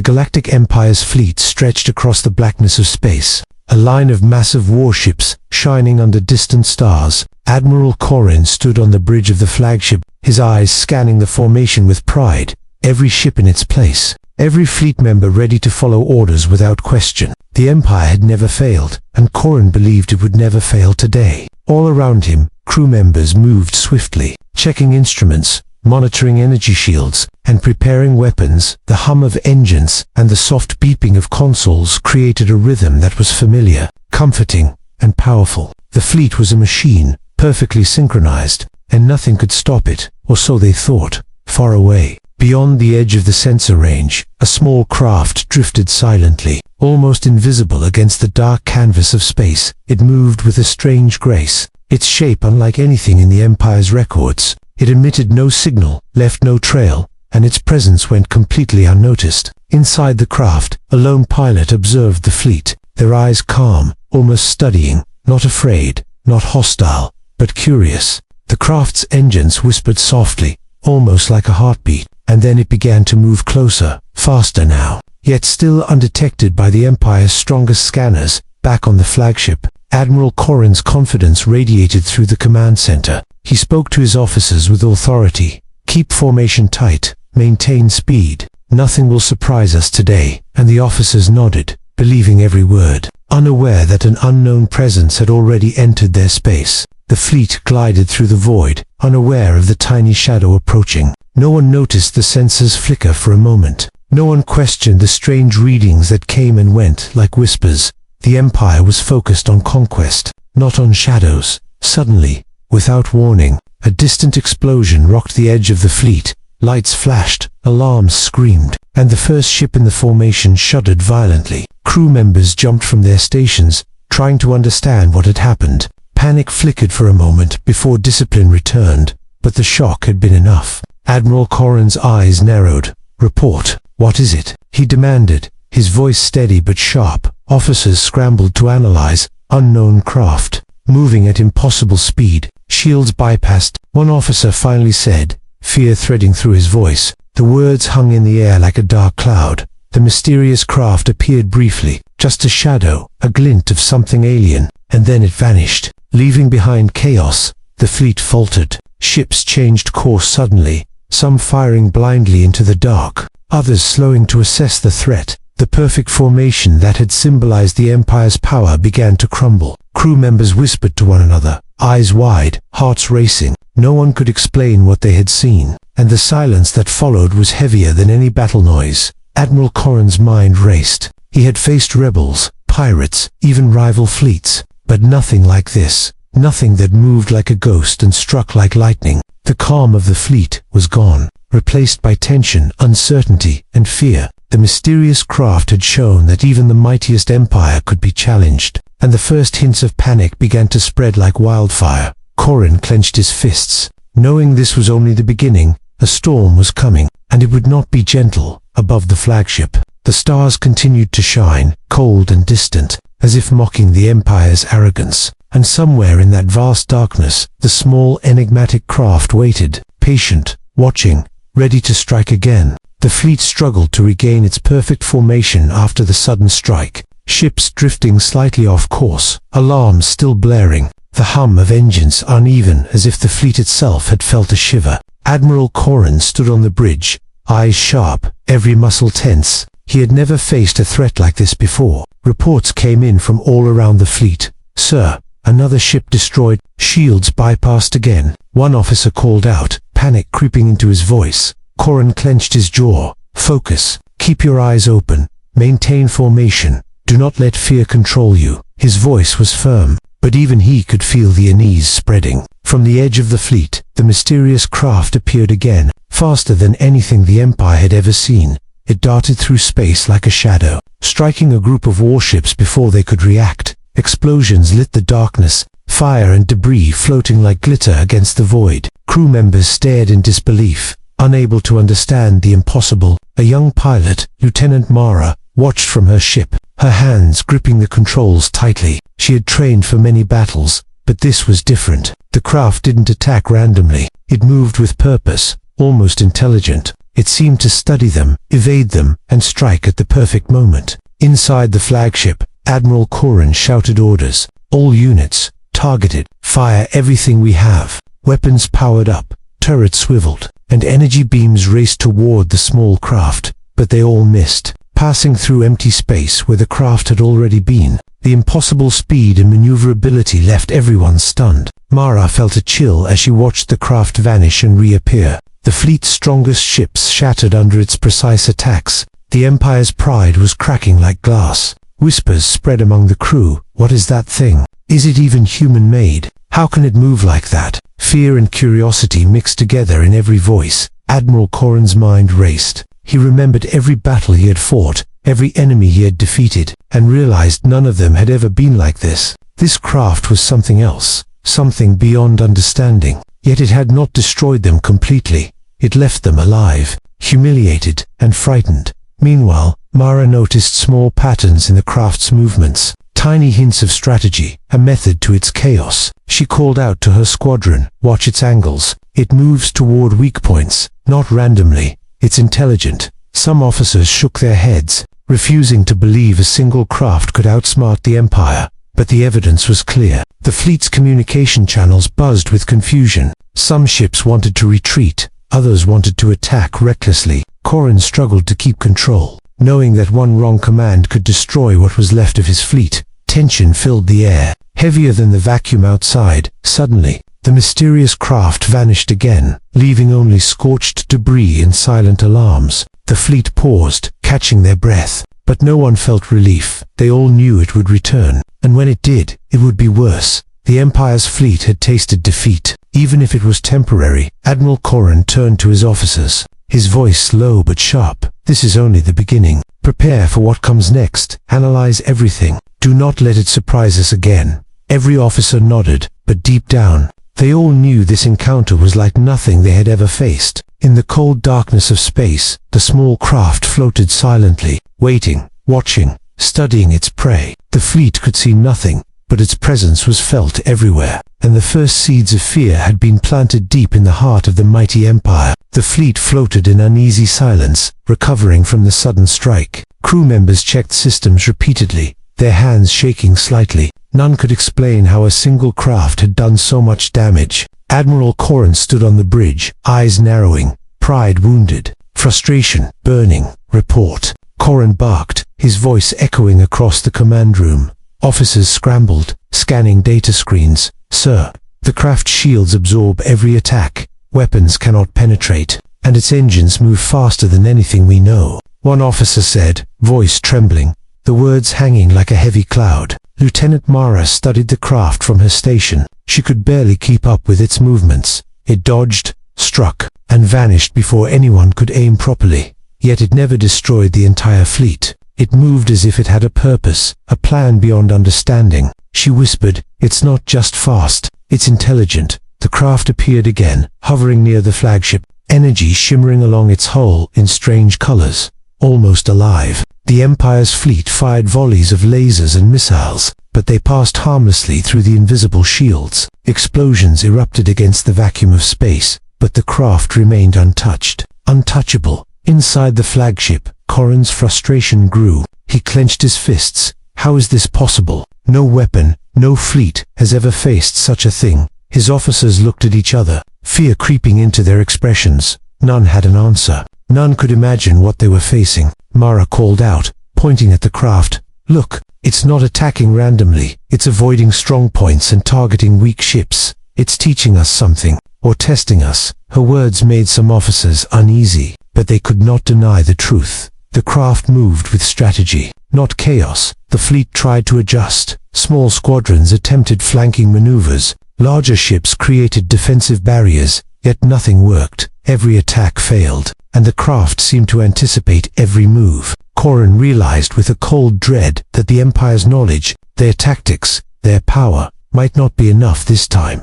The Galactic Empire's fleet stretched across the blackness of space, a line of massive warships shining under distant stars. Admiral Corrin stood on the bridge of the flagship, his eyes scanning the formation with pride, every ship in its place, every fleet member ready to follow orders without question. The Empire had never failed, and Corrin believed it would never fail today. All around him, crew members moved swiftly, checking instruments, monitoring energy shields, and preparing weapons. The hum of engines and the soft beeping of consoles created a rhythm that was familiar, comforting, and powerful. The fleet was a machine, perfectly synchronized, and nothing could stop it, or so they thought. Far away, beyond the edge of the sensor range, a small craft drifted silently, almost invisible against the dark canvas of space. It moved with a strange grace, its shape unlike anything in the Empire's records. It emitted no signal, left no trail, and its presence went completely unnoticed. Inside the craft, a lone pilot observed the fleet, their eyes calm, almost studying, not afraid, not hostile, but curious. The craft's engines whispered softly, almost like a heartbeat, and then it began to move closer, faster now, yet still undetected by the Empire's strongest scanners. Back on the flagship, Admiral Corrin's confidence radiated through the command center. He spoke to his officers with authority. Keep formation tight, maintain speed. Nothing will surprise us today. And the officers nodded, believing every word, unaware that an unknown presence had already entered their space. The fleet glided through the void, unaware of the tiny shadow approaching. No one noticed the sensors flicker for a moment. No one questioned the strange readings that came and went like whispers. The Empire was focused on conquest, not on shadows. Suddenly, without warning, a distant explosion rocked the edge of the fleet. Lights flashed, alarms screamed, and the first ship in the formation shuddered violently. Crew members jumped from their stations, trying to understand what had happened. Panic flickered for a moment before discipline returned, but the shock had been enough. Admiral Corrin's eyes narrowed. "Report, what is it?" he demanded, his voice steady but sharp. Officers scrambled to analyze. Unknown craft, moving at impossible speed, shields bypassed. One officer finally said, fear threading through his voice. The words hung in the air like a dark cloud. The mysterious craft appeared briefly, just a shadow, a glint of something alien, and then it vanished, leaving behind chaos. The fleet faltered. Ships changed course suddenly, some firing blindly into the dark, others slowing to assess the threat. The perfect formation that had symbolized the Empire's power began to crumble. Crew members whispered to one another, eyes wide, hearts racing. No one could explain what they had seen, and the silence that followed was heavier than any battle noise. Admiral Corrin's mind raced. He had faced rebels, pirates, even rival fleets, but nothing like this. Nothing that moved like a ghost and struck like lightning. The calm of the fleet was gone, replaced by tension, uncertainty, and fear. The mysterious craft had shown that even the mightiest empire could be challenged, and the first hints of panic began to spread like wildfire. Corrin clenched his fists, knowing this was only the beginning. A storm was coming, and it would not be gentle. Above the flagship, the stars continued to shine, cold and distant, as if mocking the Empire's arrogance. And somewhere in that vast darkness, the small enigmatic craft waited, patient, watching, ready to strike again. The fleet struggled to regain its perfect formation after the sudden strike. Ships drifting slightly off course, alarms still blaring, the hum of engines uneven as if the fleet itself had felt a shiver. Admiral Corrin stood on the bridge, eyes sharp, every muscle tense. He had never faced a threat like this before. Reports came in from all around the fleet. "Sir, another ship destroyed, shields bypassed again," one officer called out, panic creeping into his voice. Corrin clenched his jaw. "Focus, keep your eyes open, maintain formation, do not let fear control you." His voice was firm, but even he could feel the unease spreading. From the edge of the fleet, the mysterious craft appeared again, faster than anything the Empire had ever seen. It darted through space like a shadow, striking a group of warships before they could react. Explosions lit the darkness, fire and debris floating like glitter against the void. Crew members stared in disbelief, unable to understand the impossible. A young pilot, Lieutenant Mara, watched from her ship, her hands gripping the controls tightly. She had trained for many battles, but this was different. The craft didn't attack randomly. It moved with purpose, almost intelligent. It seemed to study them, evade them, and strike at the perfect moment. Inside the flagship, Admiral Corrin shouted orders. All units, targeted, fire everything we have. Weapons powered up, turrets swiveled, and energy beams raced toward the small craft, but they all missed, passing through empty space where the craft had already been. The impossible speed and maneuverability left everyone stunned. Mara felt a chill as she watched the craft vanish and reappear. The fleet's strongest ships shattered under its precise attacks. The Empire's pride was cracking like glass. Whispers spread among the crew. What is that thing? Is it even human-made? How can it move like that? Fear and curiosity mixed together in every voice. Admiral Corrin's mind raced. He remembered every battle he had fought, every enemy he had defeated, and realized none of them had ever been like this. This craft was something else, something beyond understanding. Yet it had not destroyed them completely. It left them alive, humiliated, and frightened. Meanwhile, Mara noticed small patterns in the craft's movements, tiny hints of strategy, a method to its chaos. She called out to her squadron, "Watch its angles. It moves toward weak points, not randomly. It's intelligent." Some officers shook their heads, refusing to believe a single craft could outsmart the Empire. But the evidence was clear. The fleet's communication channels buzzed with confusion. Some ships wanted to retreat, others wanted to attack recklessly. Corrin struggled to keep control, knowing that one wrong command could destroy what was left of his fleet. Tension filled the air, heavier than the vacuum outside. Suddenly, the mysterious craft vanished again, leaving only scorched debris and silent alarms. The fleet paused, catching their breath, but no one felt relief. They all knew it would return, and when it did, it would be worse. The Empire's fleet had tasted defeat, even if it was temporary. Admiral Corrin turned to his officers, his voice low but sharp. "This is only the beginning. Prepare for what comes next. Analyze everything. Do not let it surprise us again." Every officer nodded, but deep down, they all knew this encounter was like nothing they had ever faced. In the cold darkness of space, the small craft floated silently, waiting, watching, studying its prey. The fleet could see nothing, but its presence was felt everywhere, and the first seeds of fear had been planted deep in the heart of the mighty Empire. The fleet floated in uneasy silence, recovering from the sudden strike. Crew members checked systems repeatedly, their hands shaking slightly. None could explain how a single craft had done so much damage. Admiral Corrin stood on the bridge, eyes narrowing, pride wounded, frustration burning. "Report." Corrin barked, his voice echoing across the command room. Officers scrambled, scanning data screens. "Sir, the craft's shields absorb every attack. Weapons cannot penetrate, and its engines move faster than anything we know," one officer said, voice trembling, the words hanging like a heavy cloud. Lieutenant Mara studied the craft from her station. She could barely keep up with its movements. It dodged, struck, and vanished before anyone could aim properly. Yet it never destroyed the entire fleet. It moved as if it had a purpose, a plan beyond understanding. She whispered, "It's not just fast, it's intelligent." The craft appeared again, hovering near the flagship, energy shimmering along its hull in strange colors, almost alive. The Empire's fleet fired volleys of lasers and missiles, but they passed harmlessly through the invisible shields. Explosions erupted against the vacuum of space, but the craft remained untouched, untouchable. Inside the flagship, Corrin's frustration grew. He clenched his fists. How is this possible? No weapon, no fleet has ever faced such a thing. His officers looked at each other, fear creeping into their expressions. None had an answer. None could imagine what they were facing. Mara called out, pointing at the craft, "Look, it's not attacking randomly. It's avoiding strong points and targeting weak ships. It's teaching us something, or testing us." Her words made some officers uneasy, but they could not deny the truth. The craft moved with strategy, not chaos. The fleet tried to adjust. Small squadrons attempted flanking maneuvers. Larger ships created defensive barriers, yet nothing worked. Every attack failed, and the craft seemed to anticipate every move. Corrin realized with a cold dread that the Empire's knowledge, their tactics, their power, might not be enough this time.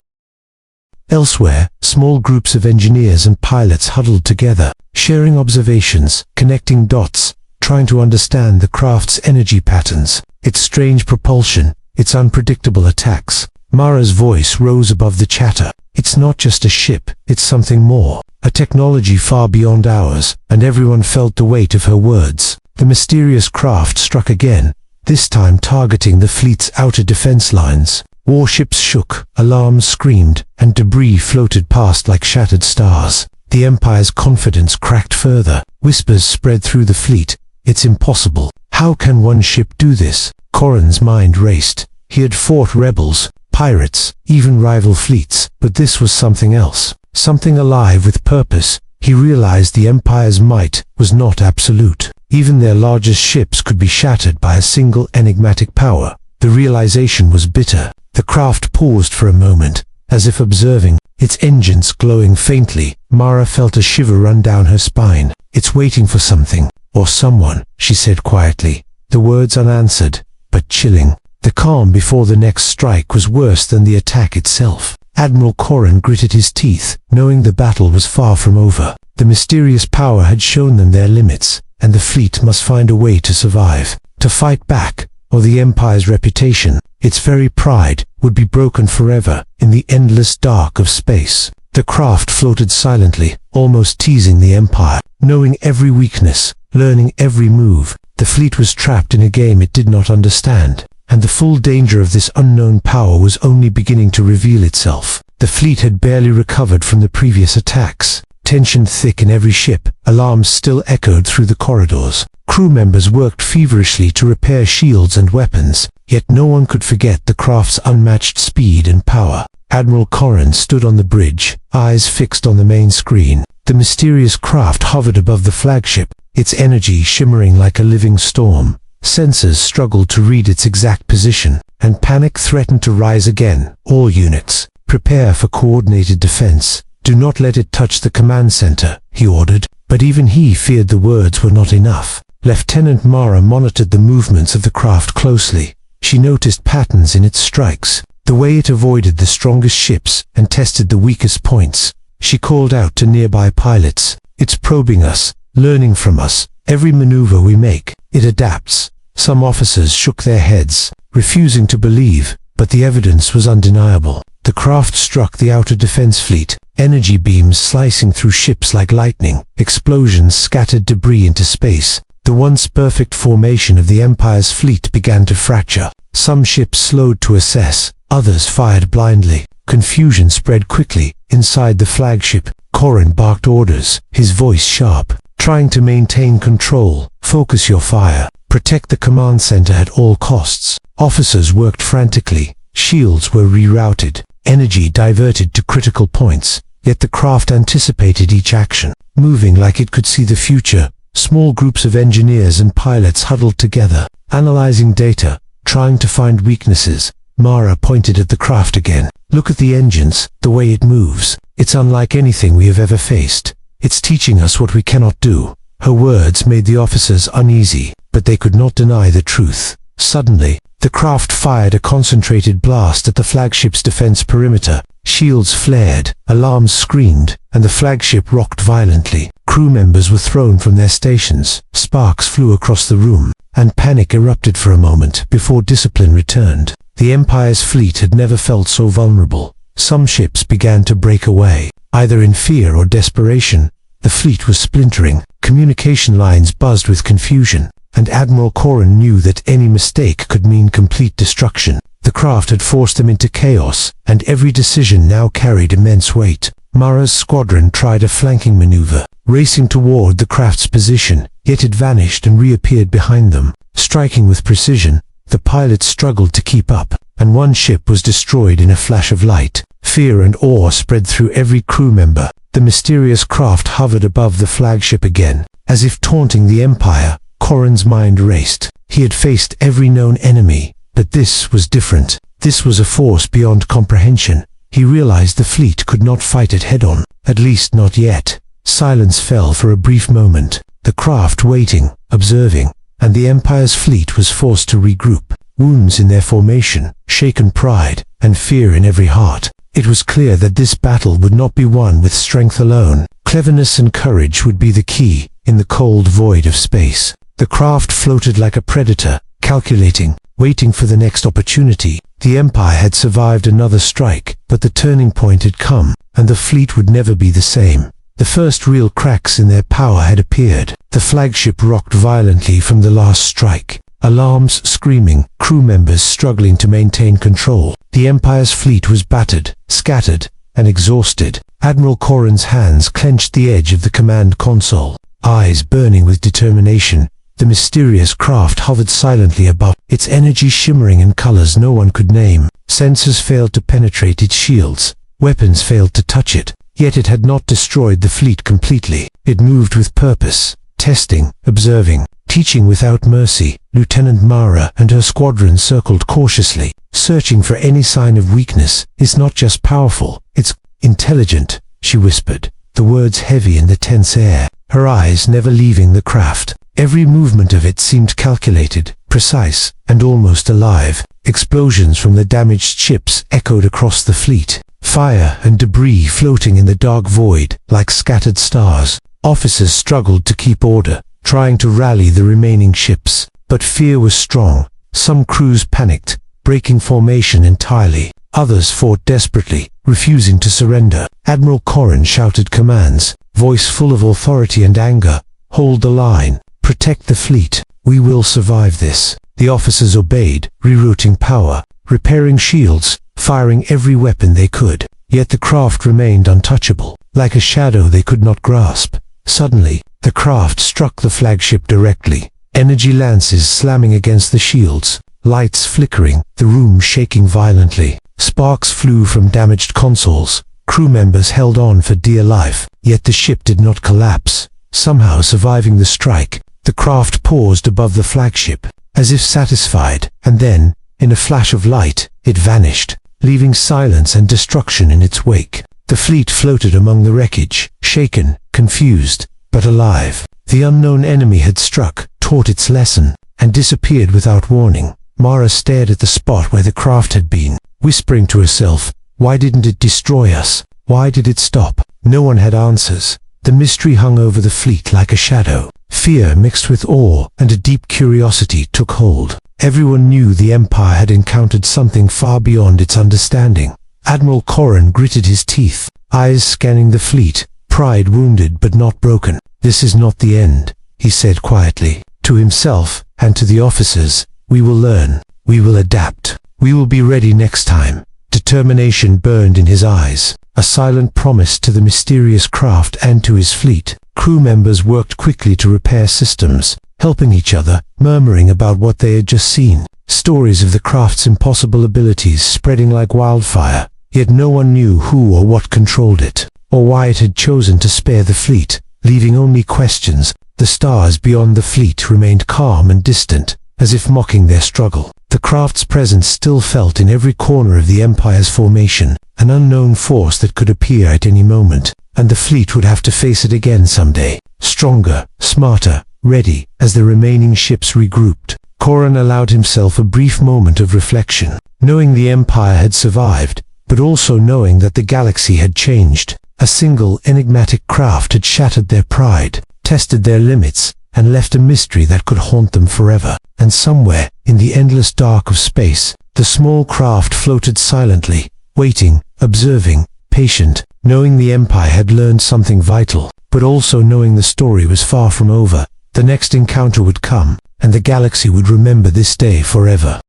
Elsewhere, small groups of engineers and pilots huddled together, sharing observations, connecting dots, trying to understand the craft's energy patterns, its strange propulsion, its unpredictable attacks. Mara's voice rose above the chatter. "It's not just a ship, it's something more. A technology far beyond ours," and everyone felt the weight of her words. The mysterious craft struck again, this time targeting the fleet's outer defense lines. Warships shook, alarms screamed, and debris floated past like shattered stars. The Empire's confidence cracked further. Whispers spread through the fleet. "It's impossible. How can one ship do this?" Corran's mind raced. He had fought rebels, pirates, even rival fleets, but this was something else. Something alive with purpose. He realized the Empire's might was not absolute. Even their largest ships could be shattered by a single enigmatic power. The realization was bitter. The craft paused for a moment, as if observing, its engines glowing faintly. Mara felt a shiver run down her spine. "It's waiting for something, or someone," she said quietly, the words unanswered, but chilling. The calm before the next strike was worse than the attack itself. Admiral Corran gritted his teeth, knowing the battle was far from over. The mysterious power had shown them their limits, and the fleet must find a way to survive, to fight back, or the Empire's reputation, its very pride, would be broken forever in the endless dark of space. The craft floated silently, almost teasing the Empire, knowing every weakness, learning every move. The fleet was trapped in a game it did not understand, and the full danger of this unknown power was only beginning to reveal itself. The fleet had barely recovered from the previous attacks. Tension thick in every ship, alarms still echoed through the corridors. Crew members worked feverishly to repair shields and weapons, yet no one could forget the craft's unmatched speed and power. Admiral Corran stood on the bridge, eyes fixed on the main screen. The mysterious craft hovered above the flagship, its energy shimmering like a living storm. Sensors struggled to read its exact position, and panic threatened to rise again. "All units, prepare for coordinated defense. Do not let it touch the command center," he ordered. But even he feared the words were not enough. Lieutenant Mara monitored the movements of the craft closely. She noticed patterns in its strikes, the way it avoided the strongest ships and tested the weakest points. She called out to nearby pilots, "It's probing us, learning from us. Every maneuver we make, it adapts." Some officers shook their heads, refusing to believe, but the evidence was undeniable. The craft struck the outer defense fleet, energy beams slicing through ships like lightning. Explosions scattered debris into space. The once perfect formation of the Empire's fleet began to fracture. Some ships slowed to assess, others fired blindly. Confusion spread quickly. Inside the flagship, Corran barked orders, his voice sharp, trying to maintain control. "Focus your fire. Protect the command center at all costs." Officers worked frantically. Shields were rerouted, energy diverted to critical points. Yet the craft anticipated each action, moving like it could see the future. Small groups of engineers and pilots huddled together, analyzing data, trying to find weaknesses. Mara pointed at the craft again. "Look at the engines, the way it moves. It's unlike anything we have ever faced. It's teaching us what we cannot do." Her words made the officers uneasy, but they could not deny the truth. Suddenly, the craft fired a concentrated blast at the flagship's defense perimeter. Shields flared, alarms screamed, and the flagship rocked violently. Crew members were thrown from their stations. Sparks flew across the room, and panic erupted for a moment before discipline returned. The Empire's fleet had never felt so vulnerable. Some ships began to break away, either in fear or desperation. The fleet was splintering. Communication lines buzzed with confusion, and Admiral Corran knew that any mistake could mean complete destruction. The craft had forced them into chaos, and every decision now carried immense weight. Mara's squadron tried a flanking maneuver, racing toward the craft's position, yet it vanished and reappeared behind them. Striking with precision, the pilots struggled to keep up, and one ship was destroyed in a flash of light. Fear and awe spread through every crew member. The mysterious craft hovered above the flagship again, as if taunting the Empire. Corran's mind raced. He had faced every known enemy, but this was different. This was a force beyond comprehension. He realized the fleet could not fight it head-on, at least not yet. Silence fell for a brief moment, the craft waiting, observing, and the Empire's fleet was forced to regroup. Wounds in their formation, shaken pride, and fear in every heart. It was clear that this battle would not be won with strength alone. Cleverness and courage would be the key, in the cold void of space. The craft floated like a predator, calculating, waiting for the next opportunity. The Empire had survived another strike, but the turning point had come, and the fleet would never be the same. The first real cracks in their power had appeared. The flagship rocked violently from the last strike. Alarms screaming, crew members struggling to maintain control. The Empire's fleet was battered, scattered, and exhausted. Admiral Corrin's hands clenched the edge of the command console. Eyes burning with determination, the mysterious craft hovered silently above, its energy shimmering in colors no one could name. Sensors failed to penetrate its shields. Weapons failed to touch it. Yet it had not destroyed the fleet completely. It moved with purpose, testing, observing, teaching without mercy. Lieutenant Mara and her squadron circled cautiously, searching for any sign of weakness. "It's not just powerful, it's intelligent," she whispered, the words heavy in the tense air, her eyes never leaving the craft. Every movement of it seemed calculated, precise, and almost alive. Explosions from the damaged ships echoed across the fleet. Fire and debris floating in the dark void, like scattered stars. Officers struggled to keep order, trying to rally the remaining ships. But fear was strong. Some crews panicked, breaking formation entirely. Others fought desperately, refusing to surrender. Admiral Corrin shouted commands, voice full of authority and anger. "Hold the line. Protect the fleet. We will survive this." The officers obeyed, rerouting power, repairing shields, firing every weapon they could. Yet the craft remained untouchable, like a shadow they could not grasp. Suddenly, the craft struck the flagship directly. Energy lances slamming against the shields, lights flickering, the room shaking violently. Sparks flew from damaged consoles. Crew members held on for dear life, yet the ship did not collapse. Somehow surviving the strike, the craft paused above the flagship, as if satisfied, and then, in a flash of light, it vanished, leaving silence and destruction in its wake. The fleet floated among the wreckage, shaken, confused, but alive. The unknown enemy had struck, taught its lesson, and disappeared without warning. Mara stared at the spot where the craft had been, whispering to herself, "Why didn't it destroy us? Why did it stop?" No one had answers. The mystery hung over the fleet like a shadow. Fear mixed with awe and a deep curiosity took hold. Everyone knew the Empire had encountered something far beyond its understanding. Admiral Corrin gritted his teeth, eyes scanning the fleet, pride wounded but not broken. "This is not the end," he said quietly. To himself and to the officers, "We will learn. We will adapt. We will be ready next time." Determination burned in his eyes, a silent promise to the mysterious craft and to his fleet. Crew members worked quickly to repair systems, helping each other, murmuring about what they had just seen. Stories of the craft's impossible abilities spreading like wildfire, yet no one knew who or what controlled it, or why it had chosen to spare the fleet, leaving only questions. The stars beyond the fleet remained calm and distant, as if mocking their struggle. The craft's presence still felt in every corner of the Empire's formation, an unknown force that could appear at any moment, and the fleet would have to face it again someday. Stronger, smarter, ready, as the remaining ships regrouped. Corrin allowed himself a brief moment of reflection, knowing the Empire had survived, but also knowing that the galaxy had changed. A single enigmatic craft had shattered their pride, tested their limits, and left a mystery that could haunt them forever. And somewhere, in the endless dark of space, the small craft floated silently, waiting, observing, patient, knowing the Empire had learned something vital, but also knowing the story was far from over. The next encounter would come, and the galaxy would remember this day forever.